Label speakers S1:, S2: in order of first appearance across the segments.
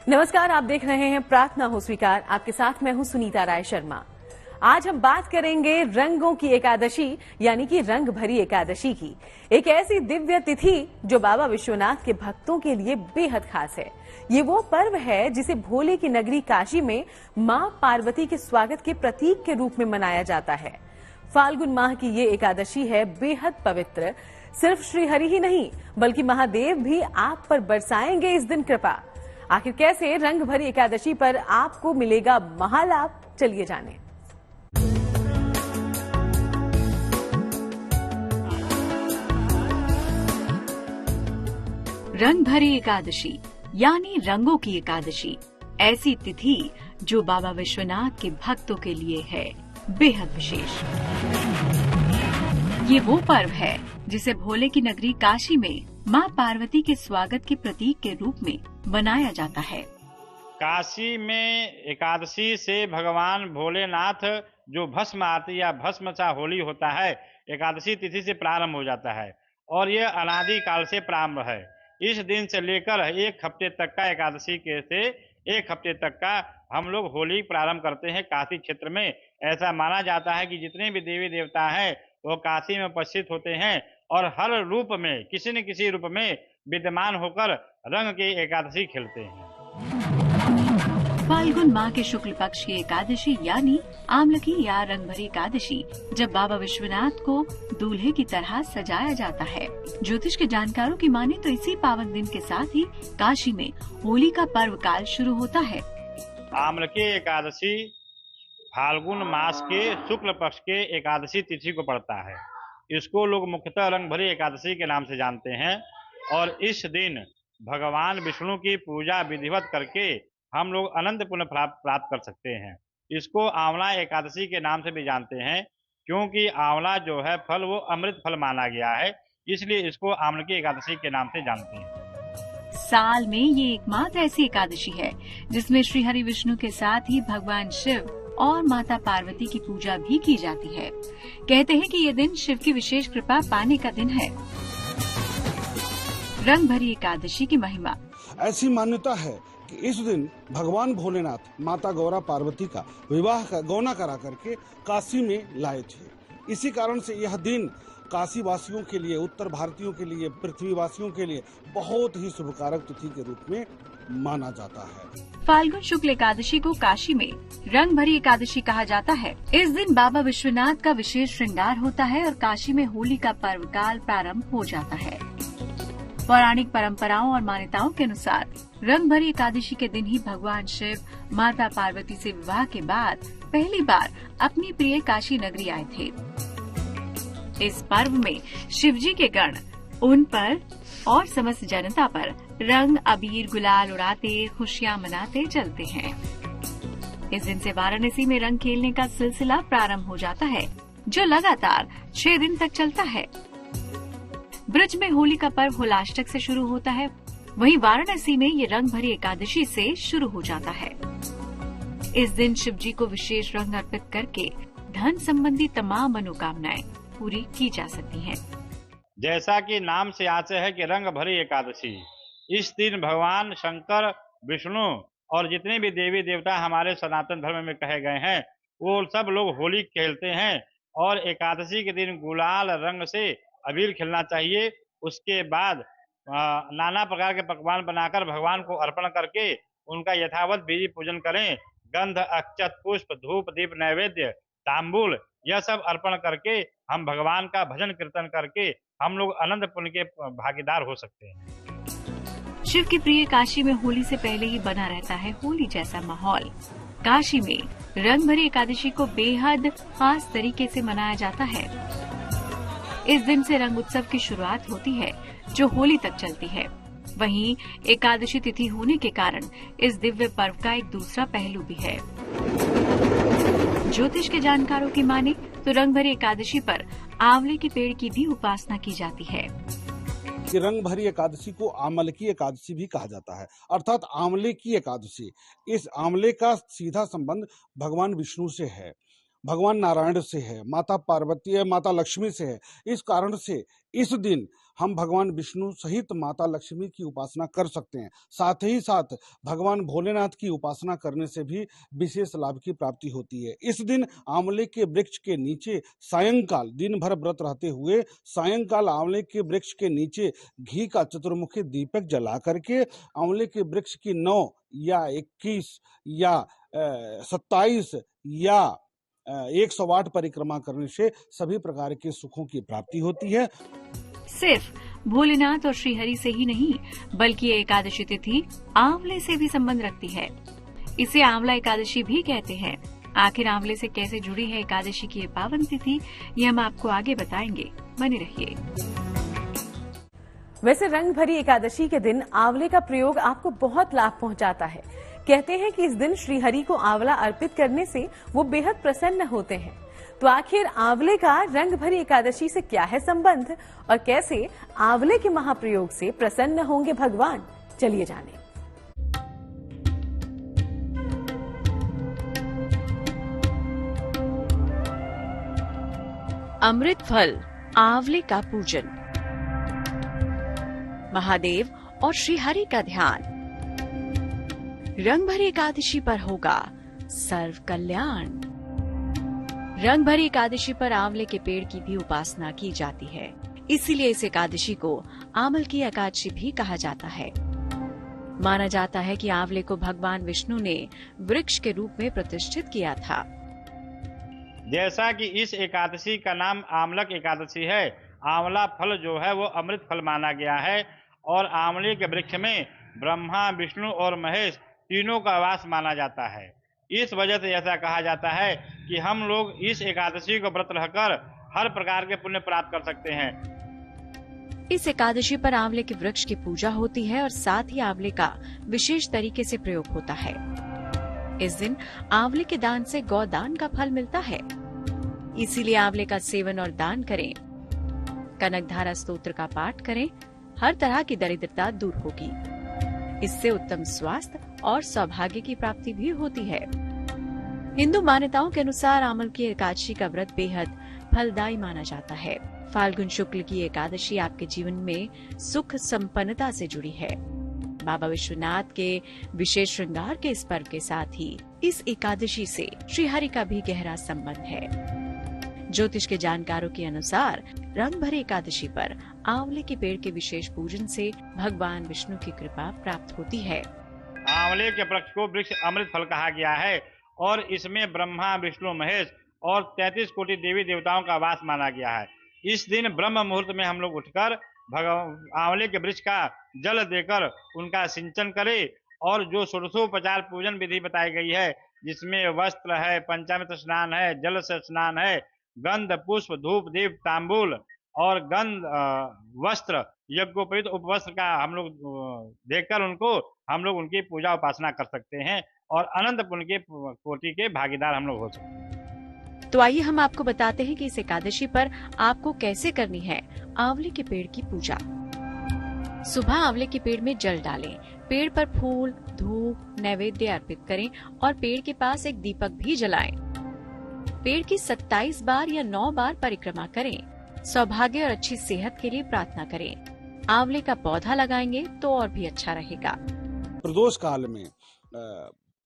S1: नमस्कार, आप देख रहे हैं प्रार्थना हो स्वीकार। आपके साथ मैं हूं सुनीता राय शर्मा। आज हम बात करेंगे रंगों की एकादशी यानी कि रंग भरी एकादशी की। एक ऐसी दिव्य तिथि जो बाबा विश्वनाथ के भक्तों के लिए बेहद खास है। ये वो पर्व है जिसे भोले की नगरी काशी में मां पार्वती के स्वागत के प्रतीक के रूप में मनाया जाता है। फाल्गुन माह की ये एकादशी है बेहद पवित्र। सिर्फ श्रीहरि ही नहीं बल्कि महादेव भी आप पर बरसाएंगे इस दिन कृपा। आखिर कैसे रंग भरी एकादशी पर आपको मिलेगा महालाभ, चलिए जानें।
S2: रंग भरी एकादशी यानी रंगों की एकादशी, ऐसी तिथि जो बाबा विश्वनाथ के भक्तों के लिए है बेहद विशेष। ये वो पर्व है जिसे भोले की नगरी काशी में मां पार्वती के स्वागत के प्रतीक के रूप में मनाया जाता है।
S3: काशी में एकादशी से भगवान भोलेनाथ जो भस्म आरती या भस्मचा होली होता है, एकादशी तिथि से प्रारंभ हो जाता है और यह अनादि काल से प्रारंभ है। इस दिन से लेकर एक हफ्ते तक का एकादशी के से एक हफ्ते तक का हम लोग होली प्रारंभ करते हैं काशी क्षेत्र में। ऐसा माना जाता है कि जितने भी देवी देवता हैं वो काशी में उपस्थित होते हैं और हर रूप में किसी न किसी रूप में विद्यमान होकर रंग की एकादशी खेलते हैं।
S2: फाल्गुन माह के शुक्ल पक्ष की एकादशी यानी आमलकी या रंग भरी एकादशी, जब बाबा विश्वनाथ को दूल्हे की तरह सजाया जाता है। ज्योतिष के जानकारों की माने तो इसी पावन दिन के साथ ही काशी में होली का पर्व काल शुरू होता है।
S3: आमलकी एकादशी फाल्गुन मास के शुक्ल पक्ष के एकादशी तिथि को पड़ता है। इसको लोग मुख्यतः रंग भरी एकादशी के नाम से जानते हैं और इस दिन भगवान विष्णु की पूजा विधिवत करके हम लोग अनंत पुण्य प्राप्त कर सकते हैं। इसको आंवला एकादशी के नाम से भी जानते हैं क्योंकि आंवला जो है फल वो अमृत फल माना गया है, इसलिए इसको आमलकी एकादशी के नाम से जानते हैं।
S2: साल में ये एकमात्र ऐसी एकादशी है जिसमें श्री हरि विष्णु के साथ ही भगवान शिव और माता पार्वती की पूजा भी की जाती है। कहते हैं कि ये दिन शिव की विशेष कृपा पाने का दिन है। रंग भरी एकादशी की महिमा।
S4: ऐसी मान्यता है कि इस दिन भगवान भोलेनाथ माता गौरा पार्वती का विवाह का गौना करा करके काशी में लाए थे। इसी कारण से यह दिन काशी वासियों के लिए, उत्तर भारतीयों के लिए, पृथ्वी वासियों के लिए बहुत ही शुभकारक तिथि के रूप में माना जाता है।
S2: फाल्गुन शुक्ल एकादशी को काशी में रंग भरी एकादशी कहा जाता है। इस दिन बाबा विश्वनाथ का विशेष श्रृंगार होता है और काशी में होली का पर्व काल प्रारंभ हो जाता है। पौराणिक परंपराओं और मान्यताओं के अनुसार रंग भरी एकादशी के दिन ही भगवान शिव माता पार्वती से विवाह के बाद पहली बार अपनी प्रिय काशी नगरी आए थे। इस पर्व में शिवजी के गण उन पर और समस्त जनता पर रंग अबीर गुलाल उड़ाते खुशियां मनाते चलते हैं। इस दिन से वाराणसी में रंग खेलने का सिलसिला प्रारंभ हो जाता है जो लगातार 6 दिन तक चलता है। ब्रज में होली का पर्व होलाष्टक से शुरू होता है, वहीं वाराणसी में ये रंग भरी एकादशी से शुरू हो जाता है। इस दिन शिवजी को विशेष रंग अर्पित करके धन संबंधी तमाम मनोकामनाएं पूरी की जा सकती हैं।
S3: जैसा कि नाम से आशय है कि रंग भरी एकादशी, इस दिन भगवान शंकर, विष्णु और जितने भी देवी देवता हमारे सनातन धर्म में कहे गए हैं वो सब लोग होली खेलते हैं और एकादशी के दिन गुलाल रंग से अबीर खेलना चाहिए। उसके बाद नाना प्रकार के पकवान बनाकर भगवान को अर्पण करके उनका यथावत विधि पूजन करें। गंध, अक्षत, पुष्प, धूप, दीप, नैवेद्य, तांबूल यह सब अर्पण करके हम भगवान का भजन कीर्तन करके हम लोग अनंत पुण्य के भागीदार हो सकते हैं।
S2: शिव की प्रिय काशी में होली से पहले ही बना रहता है होली जैसा माहौल। काशी में रंग भरी एकादशी को बेहद खास तरीके से मनाया जाता है। इस दिन से रंग उत्सव की शुरुआत होती है जो होली तक चलती है। वहीं एकादशी तिथि होने के कारण इस दिव्य पर्व का एक दूसरा पहलू भी है। ज्योतिष के जानकारों की माने तो रंग भरी एकादशी पर आंवले के पेड़ की भी उपासना की जाती है।
S4: रंग भरी एकादशी को आमलकी एकादशी भी कहा जाता है, अर्थात आंवले की एकादशी। इस आंवले का सीधा संबंध भगवान विष्णु से है, भगवान नारायण से है, माता पार्वती है, माता लक्ष्मी से है। इस कारण से इस दिन हम भगवान विष्णु सहित माता लक्ष्मी की उपासना कर सकते हैं। साथ ही साथ भगवान भोलेनाथ की उपासना करने से भी विशेष लाभ की प्राप्ति होती है। इस दिन आंवले के वृक्ष के नीचे सायंकाल दिन भर व्रत रहते हुए सायंकाल आंवले के वृक्ष के नीचे घी का चतुर्मुखी दीपक जला करके आंवले के वृक्ष की 9 या 21 या 27 या 108 परिक्रमा करने से सभी प्रकार के सुखों की प्राप्ति होती है।
S2: सिर्फ भोलेनाथ और श्रीहरि से ही नहीं, बल्कि ये एकादशी तिथि आंवले से भी संबंध रखती है। इसे आंवला एकादशी भी कहते हैं। आखिर आंवले से कैसे जुड़ी है एकादशी की ये पावन तिथि, ये हम आपको आगे बताएंगे। बने रहिए।
S1: वैसे रंग भरी एकादशी के दिन आंवले का प्रयोग आपको बहुत लाभ पहुंचाता है। कहते हैं कि इस दिन श्रीहरि को आंवला अर्पित करने से वो बेहद प्रसन्न होते हैं। तो आखिर आंवले का रंग भरी एकादशी से क्या है संबंध और कैसे आंवले के महाप्रयोग से प्रसन्न होंगे भगवान, चलिए जानें।
S2: अमृत फल आंवले का पूजन, महादेव और श्रीहरि का ध्यान। रंग भरी एकादशी पर होगा सर्व कल्याण। रंग भरी एकादशी पर आंवले के पेड़ की भी उपासना की जाती है, इसीलिए इस एकादशी को आंवल की एकादशी भी कहा जाता है। माना जाता है कि आंवले को भगवान विष्णु ने वृक्ष के रूप में प्रतिष्ठित किया था।
S3: जैसा कि इस एकादशी का नाम आंवलक एकादशी है, आंवला फल जो है वो अमृत फल माना गया है और आंवले के वृक्ष में ब्रह्मा, विष्णु और महेश तीनों का वास माना जाता है। इस वजह से ऐसा कहा जाता है कि हम लोग इस एकादशी को व्रत रहकर हर प्रकार के पुण्य प्राप्त कर सकते हैं।
S2: इस एकादशी पर आंवले के वृक्ष की पूजा होती है और साथ ही आंवले का विशेष तरीके से प्रयोग होता है। इस दिन आंवले के दान से गौदान का फल मिलता है, इसीलिए आंवले का सेवन और दान करें। कनकधारा स्तोत्र का पाठ करें, हर तरह की दरिद्रता दूर होगी। इससे उत्तम स्वास्थ्य और सौभाग्य की प्राप्ति भी होती है। हिंदू मान्यताओं के अनुसार आंवल की एकादशी का व्रत बेहद फलदायी माना जाता है। फाल्गुन शुक्ल की एकादशी आपके जीवन में सुख संपन्नता से जुड़ी है। बाबा विश्वनाथ के विशेष श्रृंगार के इस पर्व के साथ ही इस एकादशी से श्रीहरि का भी गहरा संबंध है। ज्योतिष के जानकारों के अनुसार रंग भरी एकादशी पर आंवले के पेड़ के विशेष पूजन से भगवान विष्णु की कृपा प्राप्त होती है।
S3: आंवले के वृक्ष को वृक्ष अमृत फल कहा गया है और इसमें ब्रह्मा, विष्णु, महेश और 33 कोटि देवी देवताओं का वास माना गया है। इस दिन ब्रह्म मुहूर्त में हम लोग उठकर आंवले के वृक्ष का जल देकर उनका सिंचन करें और जो षोडशोपचार पूजन विधि बताई गई है, जिसमें वस्त्र है, पंचामृत स्नान है, जल से स्नान है, गंध, पुष्प, धूप, दीप, तांबूल और गंध वस्त्र, यज्ञोपवीत उपवस्त्र का हम लोग देखकर हम लोग उनकी पूजा उपासना कर सकते हैं और अनंत पुण्य के कोटि के भागीदार हम लोग हो सकते हैं।
S2: तो आइए हम आपको बताते हैं कि इस एकादशी पर आपको कैसे करनी है आंवले के पेड़ की पूजा। सुबह आंवले के पेड़ में जल डालें, पेड़ पर फूल, धूप, नैवेद्य अर्पित करें और पेड़ के पास एक दीपक भी जलाएं। पेड़ की 27 बार या 9 बार परिक्रमा करें। सौभाग्य और अच्छी सेहत के लिए प्रार्थना करें। आंवले का पौधा लगाएंगे तो और भी अच्छा रहेगा।
S4: प्रदोष काल में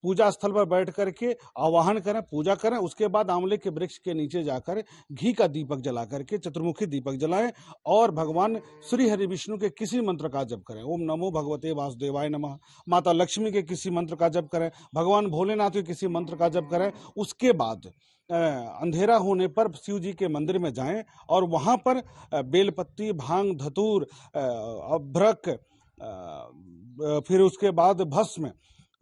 S4: पूजा स्थल पर बैठ करके आवाहन करें, पूजा करें। उसके बाद आंवले के वृक्ष के नीचे जाकर घी का दीपक जला करके चतुर्मुखी दीपक जलाएं और भगवान श्री हरि विष्णु के किसी मंत्र का जप करें। ओम नमो भगवते वासुदेवाय नमः। माता लक्ष्मी के किसी मंत्र का जप करें, भगवान भोलेनाथ के किसी मंत्र का जप करें। उसके बाद अंधेरा होने पर शिव जी के मंदिर में जाएं और वहां पर बेलपत्ती, भांग, धतूर, अभ्रक, फिर उसके बाद भस्म,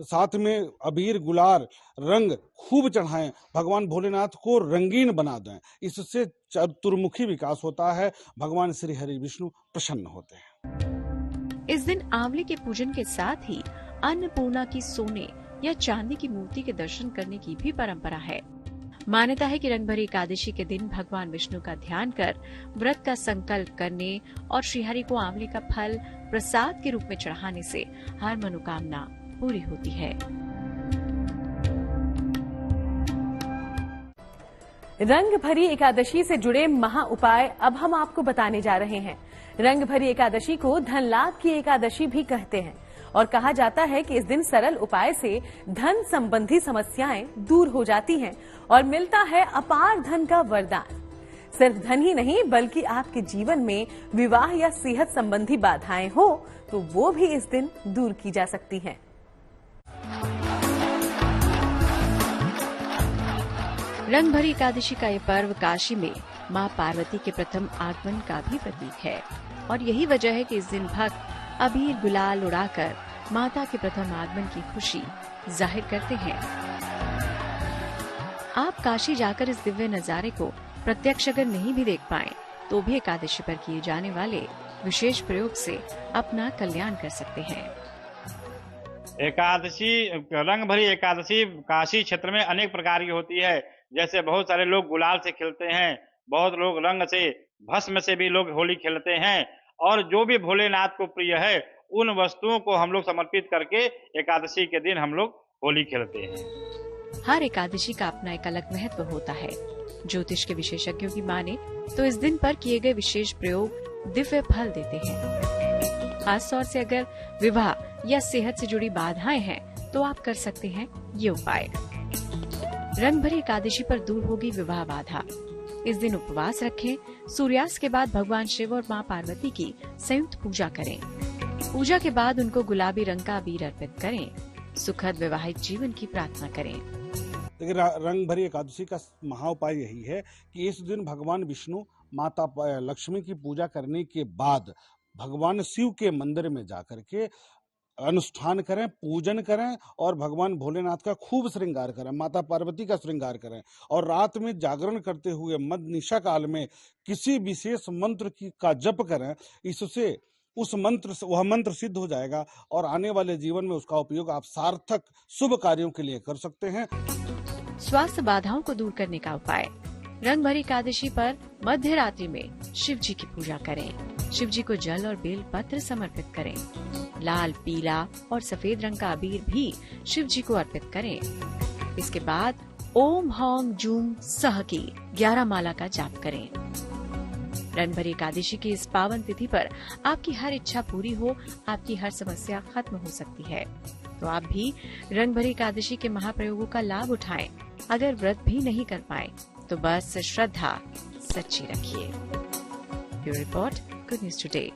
S4: साथ में अबीर, गुलाल, रंग खूब चढ़ाएं। भगवान भोलेनाथ को रंगीन बना दें। इससे चतुर्मुखी विकास होता है। भगवान श्री हरि विष्णु प्रसन्न होते हैं।
S2: इस दिन आंवले के पूजन के साथ ही अन्नपूर्णा की सोने या चांदी की मूर्ति के दर्शन करने की भी परंपरा है। मान्यता है कि रंगभरी एकादशी के दिन भगवान विष्णु का ध्यान कर व्रत का संकल्प करने और श्रीहरि को आंवले का फल प्रसाद के रूप में चढ़ाने से हर मनोकामना पूरी होती है।
S1: रंग भरी एकादशी से जुड़े महा उपाय अब हम आपको बताने जा रहे हैं। रंग भरी एकादशी को धन लाभ की एकादशी भी कहते हैं और कहा जाता है कि इस दिन सरल उपाय से धन संबंधी समस्याएं दूर हो जाती हैं और मिलता है अपार धन का वरदान। सिर्फ धन ही नहीं बल्कि आपके जीवन में विवाह या सेहत संबंधी बाधाएं हो तो वो भी इस दिन दूर की जा सकती हैं।
S2: रंग भरी एकादशी का ये पर्व काशी में मां पार्वती के प्रथम आगमन का भी प्रतीक है और यही वजह है कि इस दिन भक्त अबीर गुलाल उड़ाकर माता के प्रथम आगमन की खुशी जाहिर करते हैं। आप काशी जाकर इस दिव्य नजारे को प्रत्यक्ष अगर नहीं भी देख पाए तो भी एकादशी पर किए जाने वाले विशेष प्रयोग से अपना कल्याण कर सकते हैं।
S3: एकादशी, रंग भरी एकादशी काशी क्षेत्र में अनेक प्रकार की होती है। जैसे बहुत सारे लोग गुलाल से खेलते हैं, बहुत लोग रंग से, भस्म से भी लोग होली खेलते हैं और जो भी भोलेनाथ को प्रिय है उन वस्तुओं को हम लोग समर्पित करके एकादशी के दिन हम लोग होली खेलते हैं।
S2: हर एकादशी का अपना एक अलग महत्व होता है। ज्योतिष के विशेषज्ञों की माने तो इस दिन पर किए गए विशेष प्रयोग दिव्य फल देते हैं। खास तौर से अगर विवाह या सेहत से जुड़ी बाधाएं हैं तो आप कर सकते हैं ये उपाय। रंग भरी एकादशी पर दूर होगी विवाह बाधा। इस दिन उपवास रखें, सूर्यास्त के बाद भगवान शिव और मां पार्वती की संयुक्त पूजा करें। पूजा के बाद उनको गुलाबी रंग का अबीर अर्पित करें। सुखद वैवाहिक जीवन की प्रार्थना करें।
S4: लेकिन रंग भरी एकादशी का महाउपाय यही है कि इस दिन भगवान विष्णु, माता लक्ष्मी की पूजा करने के बाद भगवान शिव के मंदिर में जाकर के अनुष्ठान करें, पूजन करें और भगवान भोलेनाथ का खूब श्रृंगार करें, माता पार्वती का श्रृंगार करें और रात में जागरण करते हुए मध्य निशा काल में किसी विशेष मंत्र का जप करें। इससे वह मंत्र सिद्ध हो जाएगा और आने वाले जीवन में उसका उपयोग आप सार्थक शुभ कार्यों के लिए कर सकते हैं।
S2: स्वास्थ्य बाधाओं को दूर करने का उपाय। रंग भरी एकादशी पर मध्य रात्रि में शिव जी की पूजा करें। शिव जी को जल और बेल पत्र समर्पित करें। लाल, पीला और सफेद रंग का अबीर भी शिव जी को अर्पित करें। इसके बाद ओम हौम जूम सह की 11 माला का जाप करें। रंग भरी एकादशी की इस पावन तिथि पर आपकी हर इच्छा पूरी हो, आपकी हर समस्या खत्म हो सकती है। तो आप भी रंग भरी एकादशी के महाप्रयोगों का लाभ उठाएं। अगर व्रत भी नहीं कर पाए तो बस श्रद्धा सच्ची रखिए। Bureau report, good news today.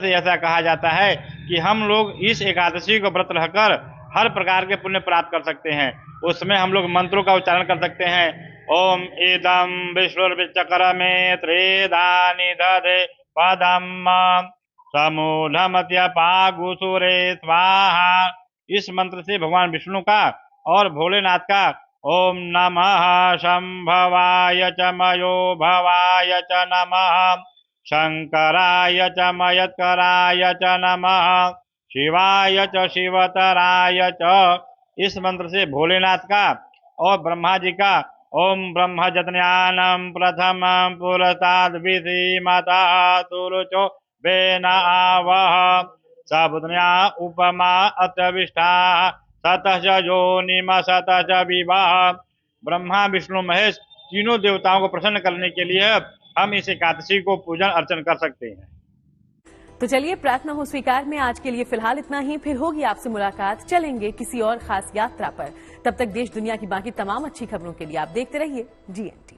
S3: ऐसा कहा जाता है कि हम लोग इस एकादशी को व्रत रहकर हर प्रकार के पुण्य प्राप्त कर सकते हैं। उसमें हम लोग मंत्रों का उच्चारण कर सकते हैं। ओम इदं विश्वचक्रमे त्रेधानि दधे पदम समूढ़मत्यपागुसुरे स्वाहा। इस मंत्र से भगवान विष्णु का और भोलेनाथ का ओम नमः शंभवाय च मयो भवाय च नमः शंकराय च मयत्कराय च नमः शिवाय च शिवतराय च। इस मंत्र से भोलेनाथ का और ब्रह्मा जी का ओम ब्रह्म जतन्यानम प्रथमं पुरस्ताद् विधिमता तुरुचो वेन आवह सबुद्न्या उपमा अत्यविष्टा सतः च योनिम सतः च विवाह। ब्रह्मा, विष्णु, महेश तीनों देवताओं को प्रसन्न करने के लिए हम इस एकादशी को पूजन अर्चन कर सकते हैं।
S1: तो चलिए, प्रार्थना हो स्वीकार में आज के लिए फिलहाल इतना ही। फिर होगी आपसे मुलाकात, चलेंगे किसी और खास यात्रा पर। तब तक देश दुनिया की बाकी तमाम अच्छी खबरों के लिए आप देखते रहिए GNT।